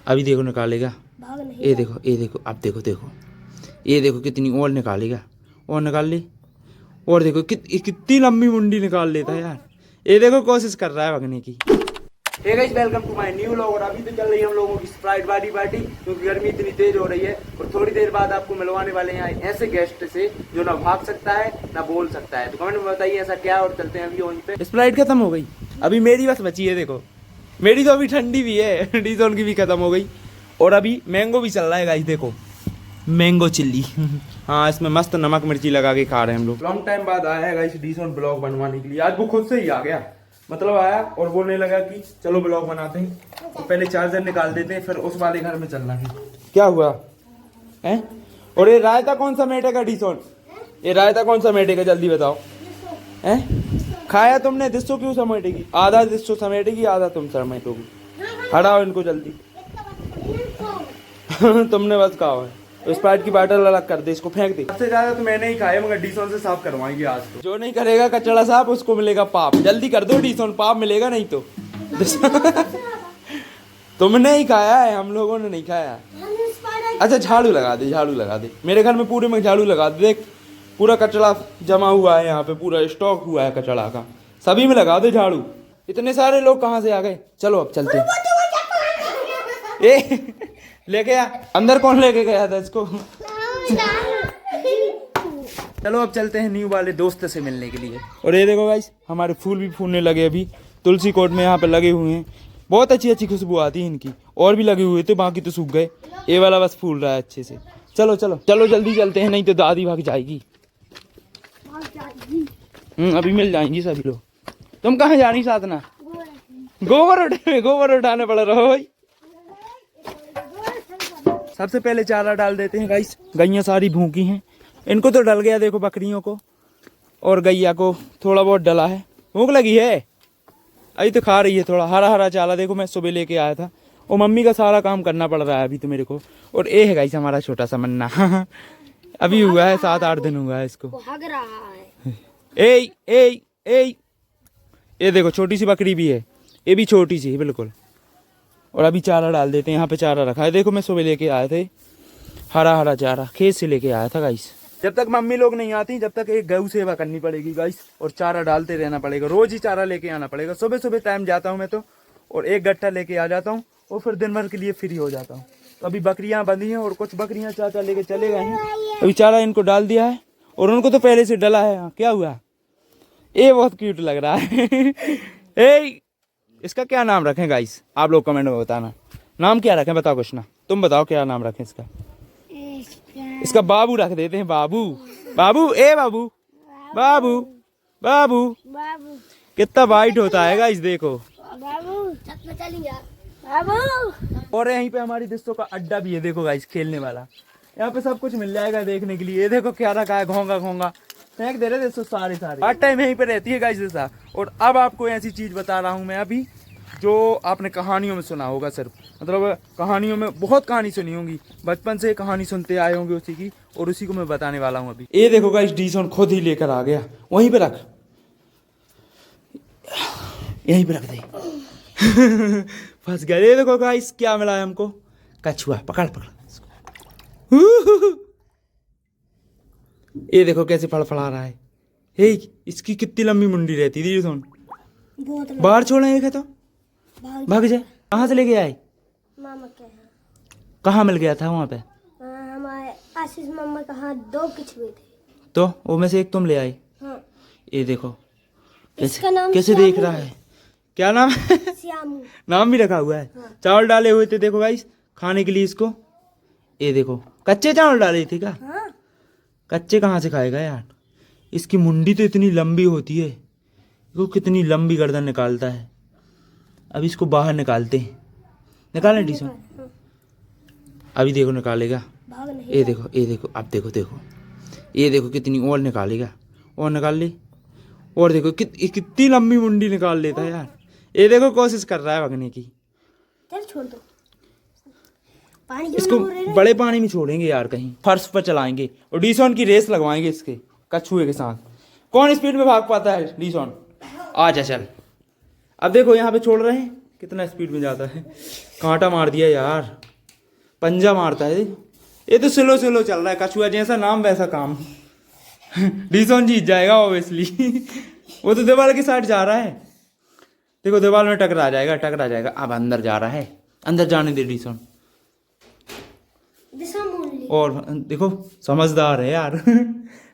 अभी देखो निकालेगा। ये देखो, ये देखो, अब देखो, देखो ये देखो कितनी और निकालेगा। और निकाल ली। और देखो कितनी लंबी मुंडी निकाल लेता है यार। ये देखो कोशिश कर रहा है भगने की। Hey guys, welcome to my new vlog. और अभी तो चल रही है हम लोगों की स्प्राइट वाली पार्टी, क्योंकि गर्मी इतनी तेज हो रही है। और थोड़ी देर बाद आपको मिलवाने वाले हैं ऐसे गेस्ट से जो ना भाग सकता है ना बोल सकता है। तो कमेंट में बताइए ऐसा क्या। और चलते हैं अभी वहीं पे। स्प्राइट खत्म हो गई, अभी मेरी बस बची है। देखो मेरी तो अभी ठंडी भी है, डीजोन की भी खत्म हो गई। और अभी मैंगो भी चल रहा है गाइस, देखो मैंगो चिल्ली। हाँ, इसमें मस्त नमक मिर्ची लगा के खा रहे हैं हम लोग। लॉन्ग टाइम बाद आया है गाइस डीजोन ब्लॉग बनवाने के लिए। आज वो खुद से ही आ गया, मतलब आया और बोलने लगा कि चलो ब्लॉग बनाते हैं। तो पहले चार्जर निकाल देते हैं, फिर उस वाले घर में चलना है। क्या हुआ है? और ये रायता कौन सा मेटेगा डीजोन? ये रायता कौन सा मेटेगा, जल्दी बताओ। हैं खाया तुमने? दिस्सो क्यों समेटेगी? आधा दिस्सो समेटेगी, आधा तुम समेटोगी। हटाओ इनको जल्दी। तुमने बस कहा है। स्प्राइट की बॉटल अलग कर दे, इसको फेंक दे। सबसे ज्यादा तो मैंने ही खाया, मगर डीसोन से साफ करवाएंगे आज तो। जो नहीं करेगा कचड़ा साफ उसको मिलेगा पाप। जल्दी कर दो डीसोन, पाप मिलेगा नहीं तो। तुमने ही खाया है, हम लोगों ने नहीं खाया। अच्छा झाड़ू लगा दे, झाड़ू लगा दे। मेरे घर में पूरे में झाड़ू लगा दे। देख पूरा कचड़ा जमा हुआ है यहाँ पे, पूरा स्टॉक हुआ है कचड़ा का। सभी में लगा दे झाड़ू। इतने सारे लोग कहाँ से आ गए? चलो अब चलते हैं। लेके आ। अंदर कौन लेके गया था इसको? चलो अब चलते हैं न्यू वाले दोस्त से मिलने के लिए। और ये देखो गाइस, हमारे फूल भी फूलने लगे। अभी तुलसी कोट में यहाँ पे लगे हुए हैं, बहुत अच्छी अच्छी खुशबू आती है इनकी। और भी लगे हुए थे, बाकी तो सूख गए। ये वाला बस फूल रहा है अच्छे से। चलो चलो चलो जल्दी चलते हैं, नहीं तो दादी भाग जाएगी। अभी मिल जाएंगी सभी लोग। तुम कहाँ जा रही साधना? गोबर उठाने पड़ रहा हो भाई। सबसे पहले चारा डाल देते हैं गाइस। गैया सारी भूखी हैं, इनको तो डल गया देखो, बकरियों को और गैया को थोड़ा बहुत डला है। भूख लगी है, अभी तो खा रही है थोड़ा हरा हरा चारा। देखो मैं सुबह लेके आया था, और मम्मी का सारा काम करना पड़ रहा है अभी तो मेरे को। और ये है गाइस हमारा छोटा सा मन्ना। अभी हुआ है 7-8 दिन हुआ है इसको। भाग रहा है। ए ये देखो छोटी सी बकरी भी है, ये भी छोटी सी है बिल्कुल। और अभी चारा डाल देते हैं। यहाँ पे चारा रखा है, देखो मैं सुबह लेके आए थे हरा हरा चारा, खेत से लेके आया था गाइस। जब तक मम्मी लोग नहीं आती, जब तक एक गऊ सेवा करनी पड़ेगी गाइस। और चारा डालते रहना पड़ेगा, रोज ही चारा लेके आना पड़ेगा। सुबह सुबह टाइम जाता हूँ मैं तो, और एक गट्ठा लेके आ जाता हूँ, और फिर दिन भर के लिए फ्री हो जाता हूँ। तो अभी बकरियाँ बंधी हैं, और कुछ बकरियाँ चाचा लेके चले गए हैं। अभी चारा इनको डाल दिया है, और उनको तो पहले से डला है। क्या हुआ? ये बहुत क्यूट लग रहा है। इसका क्या नाम रखें गाइस, आप लोग कमेंट में बताना। नाम क्या रखें बताओ कुछ ना, तुम बताओ क्या नाम रखें इसका। इसका बाबू रख देते हैं। बाबू बाबू बाबू बाबू बाबू। कितना वाइट होता है गाइस, देखो। और यहीं पे हमारी दोस्तों का अड्डा भी है, देखो गाइस खेलने वाला। यहाँ पे सब कुछ मिल जाएगा देखने के लिए। ये देखो क्या रखा है, घोंगा घोंगा फेंक दे रहे दोस्तों सारे हर टाइम यहीं पे रहती है गाइस ऐसा। और अब आपको ऐसी चीज बता रहा हूँ मैं अभी, जो आपने कहानियों में सुना होगा सिर्फ, मतलब कहानियों में बहुत कहानी सुनी होगी, बचपन से कहानी सुनते आए होंगे उसी की, और उसी को मैं बताने वाला हूँ अभी। ये देखो गाइस डीजोन खुद ही लेकर आ गया। वहीं पे रख, यहीं पे रख दे। फंस गया। ये देखो गाइस क्या मिला है हमको, कछुआ। पकड़ पकड़। ये देखो कैसे फड़फड़ा रहा है। हे इसकी कितनी लंबी मुंडी रहती थी डीजोन। बाहर छोड़े एक है तो भाग जाए। कहाँ से लेके आए? मामा के यहाँ। कहाँ मिल गया था वहाँ पे? हमारे आशीष मामा के हाथ 2 कछुए थे, तो वो में से एक तुम ले आए। हाँ। ये देखो कैसे देख रहा है। क्या नाम है? श्यामू। नाम भी रखा हुआ है। हाँ। चावल डाले हुए थे देखो गाइस खाने के लिए इसको। ये देखो कच्चे चावल डाले थे क्या? हाँ। कच्चे कहाँ से खाएगा यार। इसकी मुंडी तो इतनी लंबी होती है, वो कितनी लंबी गर्दन निकालता है। अब इसको बाहर निकालते हैं। निकालें डीसो। अभी देखो निकालेगा। ये देखो, ये देखो, अब देखो, देखो ये देखो कितनी और निकालेगा। और निकाल ली। और देखो कितनी लंबी मुंडी निकाल लेता है यार। ये देखो कोशिश कर रहा है भगने की। चल छोड़ दो। इसको बड़े पानी में छोड़ेंगे यार, कहीं फर्श पर चलाएंगे, और डीसोन की रेस लगवाएंगे इसके कछुए के साथ। कौन स्पीड में भाग पाता है डीसोन। आजा चल। अब देखो यहाँ पे छोड़ रहे हैं, कितना स्पीड में जाता है। कांटा मार दिया यार, पंजा मारता है ये तो। स्लो स्लो चल रहा है, कछुआ जैसा नाम वैसा काम। डीसॉन जीत जाएगा ऑब्वियसली। वो तो दीवार के साइड जा रहा है, देखो दीवार में टकरा जाएगा, टकरा जाएगा। अब अंदर जा रहा है, अंदर जाने दे डीसॉन। और देखो समझदार है यार।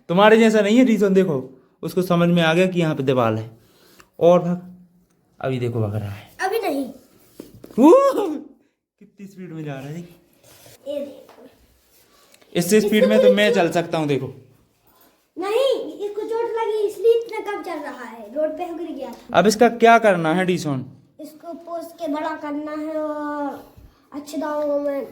तुम्हारे जैसा नहीं है डीसॉन, देखो उसको समझ में आ गया कि यहाँ पे दीवार है। और भाग, अभी देखो भाग रहा है। अभी नहीं, कितनी स्पीड में जा रहा है। ये देखो, इससे स्पीड में तो मैं चल सकता हूँ। देखो नहीं, इसको चोट लगी इसलिए इतना कम चल रहा है, रोड पे गिर गया था। अब इसका क्या करना है डीसॉन? इसको पोस के बड़ा करना है और अच्छे दामों में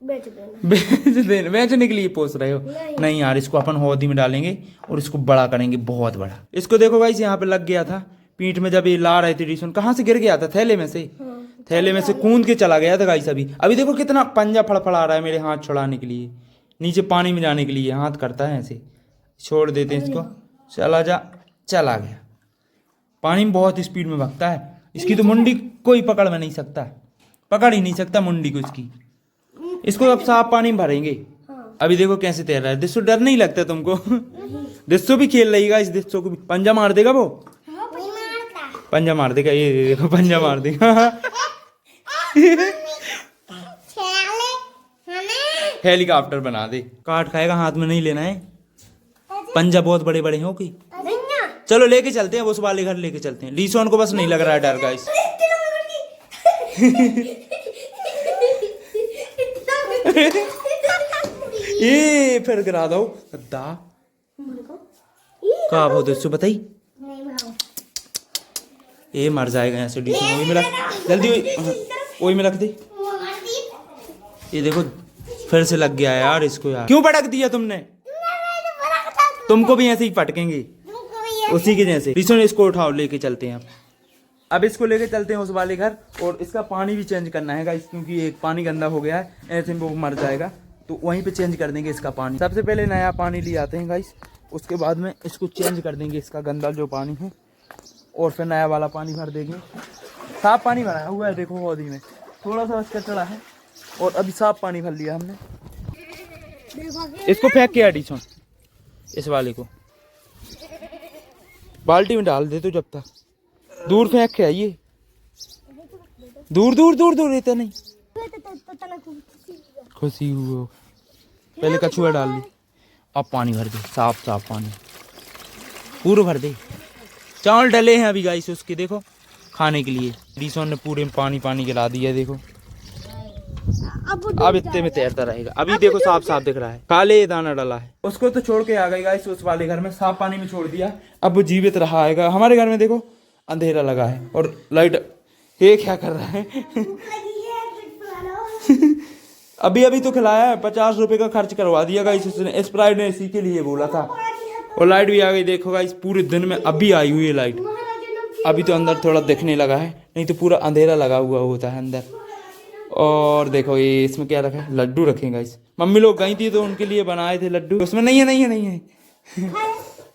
बेच देना। बेचने के लिए पोस रहे हो? नहीं यार, इसको अपन हौदी में डालेंगे और इसको बड़ा करेंगे, बहुत बड़ा। इसको देखो गाइस, यहाँ पे लग गया था पीठ में, जब ये ला रहे थे डीसॉन। कहाँ से गिर गया था? थैले में से। थैले में से कूद के चला गया था गाइस। अभी देखो कितना पंजा फड़फड़ा रहा है मेरे हाथ छुड़ाने के लिए, नीचे पानी में जाने के लिए हाथ करता है ऐसे। छोड़ देते हैं इसको, चला जा, चला गया। पानी में बहुत स्पीड में भागता है। इसकी तो मुंडी कोई पकड़ में नहीं सकता, पकड़ ही नहीं सकता मुंडी को इसकी। इसको अब साफ पानी में भरेंगे। अभी देखो कैसे तैर रहा है। दिस्सो डर नहीं लगता तुमको? दिस्सो भी खेल रही है इस, दिस्सो को भी पंजा मार देगा वो, पंजा मार देगा। ये देखो पंजा मार देगा। हेलीकॉप्टर बना दे। काट खाएगा, हाथ में नहीं लेना है। पंजा बहुत बड़े बड़े हैं कि। चलो लेके चलते हैं, उस वाले घर लेके चलते हैं। डीसॉन को बस नहीं लग रहा है डर गाइस। ये फिर गिरा दो दा का बहुत अच्छे बताई। ये मर जाएगा यहाँ से डीसॉन। वही में रख, जल्दी वही में रख दे। ये देखो फिर से लग गया यार इसको। यार क्यों पटक दिया तुमने? तुमको भी ऐसे ही पटकेंगे उसी के जैसे। डीसॉन इसको उठाओ, लेके चलते हैं अब इसको लेके चलते हैं उस वाले घर। और इसका पानी भी चेंज करना है गाइस, क्योंकि एक पानी गंदा हो गया है, ऐसे में वो मर जाएगा। तो वहीं पे चेंज कर देंगे इसका पानी। सबसे पहले नया पानी ले आते हैं गाइस, उसके बाद में इसको चेंज कर देंगे इसका गंदा जो पानी है, और फिर नया वाला पानी भर देंगे। साफ पानी भरा हुआ है देखो हौदी में, थोड़ा सा बस कचड़ा है और अभी साफ पानी भर लिया हमने। इसको फेंक के एडिशन, इस वाले को बाल्टी में डाल दे। तो जब तक दूर फेंक के आइए, दूर दूर दूर दूर रहता नहीं। खुशी हुआ पहले कछुआ डाल ली, अब पानी भर दे, साफ साफ पानी पूरा भर दे। चावल डले हैं अभी गाइस उसके, देखो खाने के लिए। डीसॉन ने पूरे पानी पानी गिरा दिया देखो। अब इतने में तैरता रहेगा। अभी देखो साफ साफ दिख रहा है, काले दाना डाला है। उसको तो छोड़ के आ गई गाइस उस वाले घर में, साफ पानी में छोड़ दिया। अब वो जीवित रहा है। हमारे घर में देखो अंधेरा लगा है और लाइट। ये क्या कर रहा है? अभी अभी तो खिलाया है, 50 रुपए का खर्च करवा दिया गाइस उसने। स्प्राइट ने इसी के लिए बोला था। और लाइट भी आ गई देखो गाइस, पूरे दिन में अभी आई हुई है लाइट। अभी तो अंदर थोड़ा दिखने लगा है, नहीं तो पूरा अंधेरा लगा हुआ होता है अंदर। और देखो ये इसमें क्या रखा है, लड्डू रखे गाइस। मम्मी लोग गई थी तो उनके लिए बनाए थे लड्डू। उसमें नहीं है, नहीं है, नहीं है।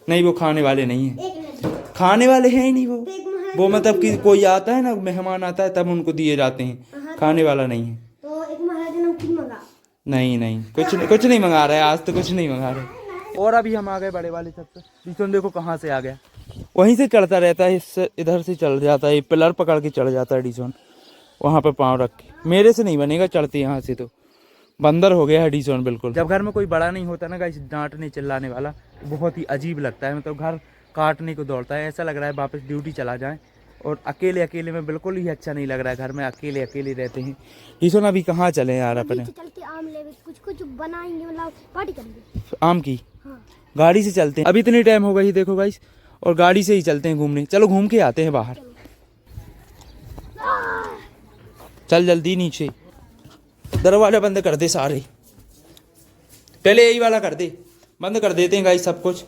नहीं वो खाने वाले नहीं है, खाने वाले हैं ही नहीं वो मतलब कि कोई आता है ना, मेहमान आता है तब उनको दिए जाते हैं, खाने वाला नहीं है। तो एक महाराज नमकीन मंगा। नहीं नहीं, कुछ नहीं मंगा रहा है आज तो, कुछ नहीं मंगा रहे। और अभी हम आ गए बड़े वाले छत पे। डीसॉन देखो कहाँ से आ गया, वहीं से चढ़ता रहता है, इससे इधर से चढ़ जाता है, पिलर पकड़ के चढ़ जाता है डीसॉन, वहाँ पे पाँव रख के। मेरे से नहीं बनेगा चढ़ते यहाँ से, तो बंदर हो गया है डीसॉन बिल्कुल। जब घर में कोई बड़ा नहीं होता ना गाइस, डांटने चिल्लाने वाला, बहुत ही अजीब लगता है। मतलब घर काटने को दौड़ता है, ऐसा लग रहा है वापस ड्यूटी चला जाए। और अकेले अकेले में बिल्कुल ही अच्छा नहीं लग रहा है, घर में अकेले अकेले रहते हैं। डीसॉन अभी कहाँ चले यार अपने? चलते आम लेवे, कुछ बनाएंगे, मतलब पार्टी करेंगे आम की। हाँ। गाड़ी से चलते हैं, अभी इतनी टाइम हो गई देखो गाइस, और गाड़ी से ही चलते हैं घूमने। चलो घूम के आते हैं बाहर। चल जल्दी, नीचे दरवाजा बंद कर दे सारे, पहले यही वाला कर दे, बंद कर देते हैं गाइस, सब कुछ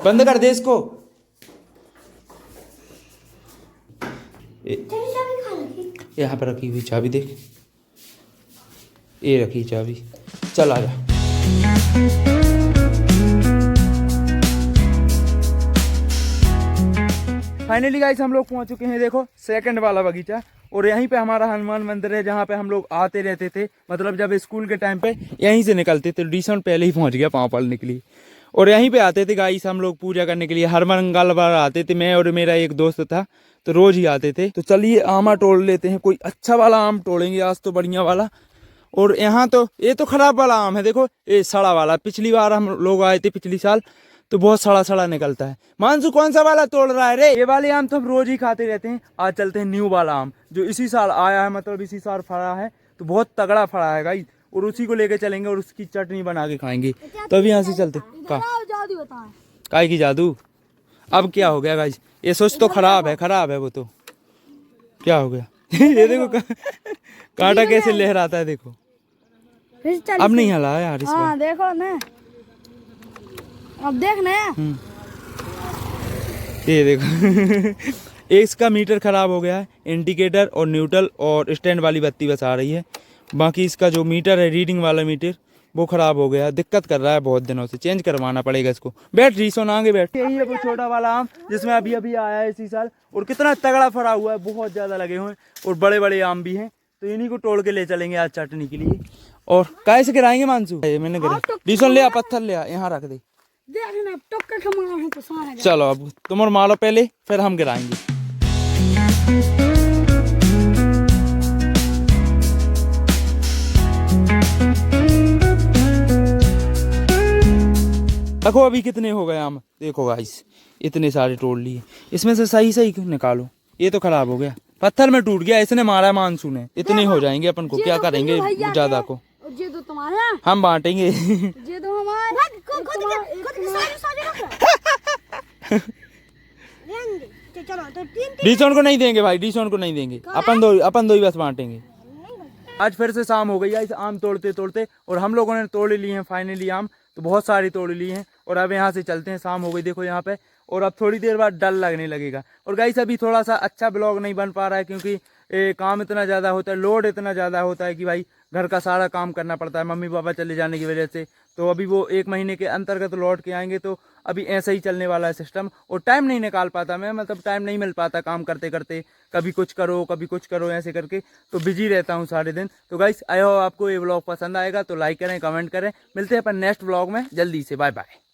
बंद कर दे इसको। यहाँ पर रखी हुई चाबी देख, ये रखी चाबी। चल आ जा। फाइनली गाइस हम लोग पहुंच चुके हैं, देखो सेकंड वाला बगीचा। और यहीं पे हमारा हनुमान मंदिर है, जहाँ पे हम लोग आते रहते थे, मतलब जब स्कूल के टाइम पे यहीं से निकलते थे। डिसन पहले ही पहुंच गया पाँव पड़ने के लिए। और यहीं पे आते थे गाइस हम लोग पूजा करने के लिए, हर मंगलवार आते थे। मैं और मेरा एक दोस्त था, तो रोज ही आते थे। तो चलिए आमा तोड़ लेते हैं, कोई अच्छा वाला आम तोड़ेंगे आज तो, बढ़िया वाला। और यहाँ तो ये तो खराब वाला आम है, देखो ये सड़ा वाला। पिछली बार हम लोग आए थे पिछली साल, तो बहुत सड़ा सड़ा निकलता है। मानसू कौन सा वाला तोड़ रहा है रे? ये वाले आम तो हम रोज ही खाते रहते हैं। आज चलते हैं न्यू वाला आम, जो इसी साल आया है, मतलब इसी साल फड़ा है, तो बहुत तगड़ा फड़ा है गाइस। और उसी को लेके चलेंगे और उसकी चटनी बना के खाएंगे। तो अभी यहाँ से चलते काय की जादू। अब क्या हो गया गाइस? ये सोच तो खराब है वो तो। क्या हो गया? ये देखो कांटा कैसे लहराता है, देखो। अब नहीं हला यार इस बार। देखो ना, अब देख ना। ये देखो इसका मीटर खराब हो गया है, इंडिकेटर और न्यूट्रल और स्टैंड वाली बत्ती बस आ रही है। बाकी इसका जो मीटर है, रीडिंग वाला मीटर, वो खराब हो गया है, दिक्कत कर रहा है बहुत दिनों से। चेंज करवाना पड़ेगा इसको। बैठ रीसोन आगे बैठ। यही है वो छोटा वाला आम जिसमें अभी अभी आया है इसी साल, और कितना तगड़ा फरा हुआ है, बहुत ज्यादा लगे हुए हैं। और बड़े बड़े आम भी हैं, तो इन्हीं को तोड़ के ले चलेंगे आज चटनी के लिए। और कैसे गिराएंगे मानसू? मैंने गिरा। रीसोन ले आ, पत्थर ले आ, यहाँ रख दे। चलो अब तुम और मारो पहले, फिर हम गिराएंगे। देखो अभी कितने हो गए आम, देखो गाइस इतने सारे तोड़ लिए। इसमें से सही सही निकालो। ये तो खराब हो गया, पत्थर में टूट गया, इसने मारा है मानसू ने। इतने हो जाएंगे अपन को, क्या करेंगे ज्यादा को? ये तो तुम्हारा, हम बांटेंगे। ये तो हमारा। डीसोन को नहीं देंगे भाई, डीसोन को नहीं देंगे। अपन दो ही बस बांटेंगे। आज फिर से शाम हो गई है इस आम तोड़ते तोड़ते, और हम लोगों ने तोड़ लिए हैं फाइनली आम, तो बहुत सारी तोड़ ली हैं। और अब यहाँ से चलते हैं, शाम हो गई देखो यहाँ पे। और अब थोड़ी देर बाद डर लगने लगेगा। और गाइस अभी थोड़ा सा अच्छा ब्लॉग नहीं बन पा रहा है, क्योंकि काम इतना ज़्यादा होता है, लोड इतना ज़्यादा होता है कि भाई घर का सारा काम करना पड़ता है, मम्मी पापा चले जाने की वजह से। तो अभी वो 1 महीने के अंतर्गत लौट के आएंगे, तो अभी ऐसा ही चलने वाला है सिस्टम। और टाइम नहीं निकाल पाता मैं, मतलब टाइम नहीं मिल पाता काम करते करते, कभी कुछ करो ऐसे करके, तो बिजी रहता हूँ सारे दिन। तो गाइस आई होप आपको ये व्लॉग पसंद आएगा, तो लाइक करें, कमेंट करें। मिलते हैं अपन नेक्स्ट व्लॉग में जल्दी से। Bye bye.